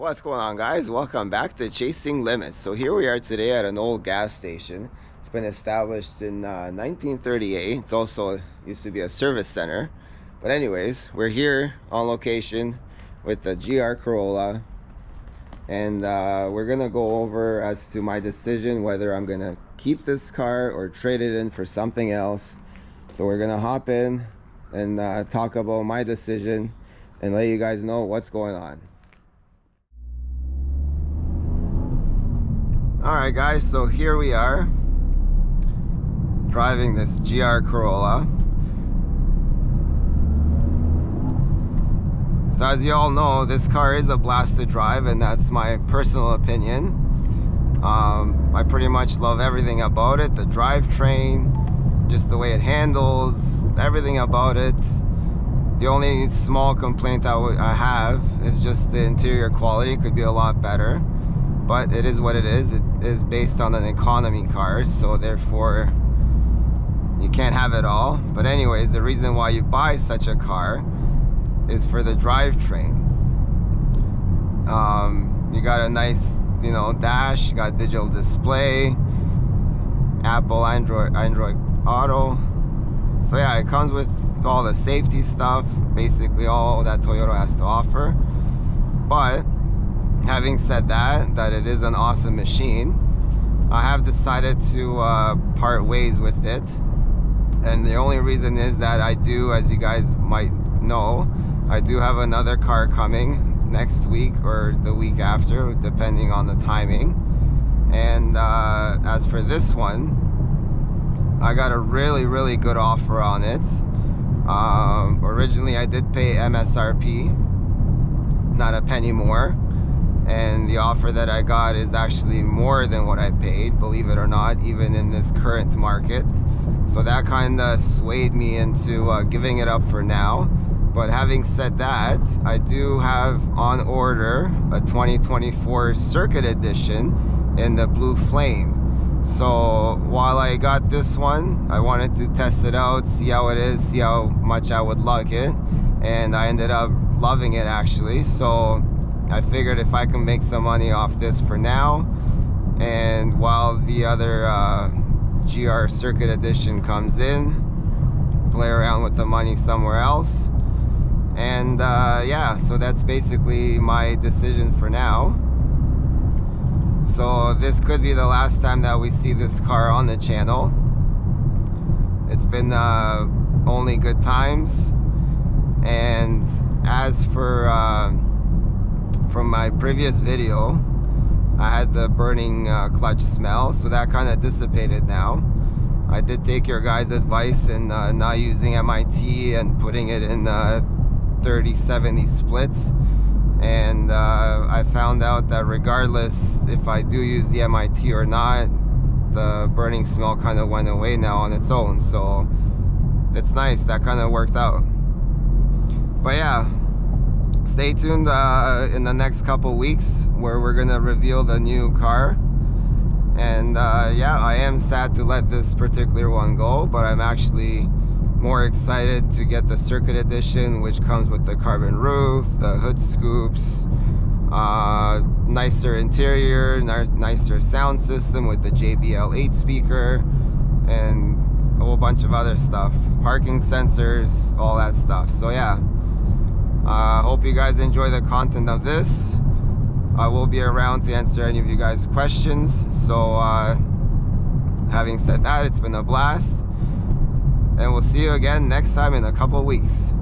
What's going on, guys? Welcome back to Chasing Limits. So here we are today at an old gas station. It's been established in 1938. It's also used to be a service center. But anyways, we're here on location with the GR Corolla. And we're going to go over as to my decision whether I'm going to keep this car or trade it in for something else. So we're going to hop in and talk about my decision and let you guys know what's going on. Alright guys, so here we are driving this GR Corolla. So as you all know, this car is a blast to drive, and that's my personal opinion. I pretty much love everything about it, the drivetrain, just the way it handles, everything about it. The only small complaint I have is just the interior quality could be a lot better. But it is what it is. It is based on an economy car, so therefore you can't have it all. But anyways, the reason why you buy such a car is for the drivetrain. You got a nice, dash. You got digital display, Apple, Android Auto. So yeah, it comes with all the safety stuff, basically all that Toyota has to offer. But having said that it is an awesome machine, I have decided to part ways with it. And the only reason is that I do, as you guys might know, I do have another car coming next week or the week after, depending on the timing. And as for this one, I got a really good offer on it. Originally I did pay MSRP, not a penny more. And the offer that I got is actually more than what I paid, believe it or not, even in this current market. So that kind of swayed me into giving it up for now. But having said that, I do have on order a 2024 Circuit Edition in the blue flame. So while I got this one, I wanted to test it out, see how it is, see how much I would like it. And I ended up loving it, actually. So I figured if I can make some money off this for now, and while the other GR Circuit Edition comes in, play around with the money somewhere else. And yeah, so that's basically my decision for now. So this could be the last time that we see this car on the channel. It's been only good times. And as for from my previous video, I had the burning clutch smell, so that kind of dissipated now. I did take your guys' advice in not using MIT and putting it in 30-70 splits, and I found out that regardless if I do use the MIT or not, the burning smell kind of went away now on its own, so it's nice. That kind of worked out. But yeah, stay tuned in the next couple weeks where we're gonna reveal the new car. And yeah, I am sad to let this particular one go, but I'm actually more excited to get the Circuit Edition, which comes with the carbon roof, the hood scoops, nicer interior, nicer sound system with the JBL 8 speaker, and a whole bunch of other stuff, parking sensors, all that stuff. So yeah, hope you guys enjoy the content of this. I will be around to answer any of you guys' questions. So having said that, it's been a blast, and we'll see you again next time in a couple weeks.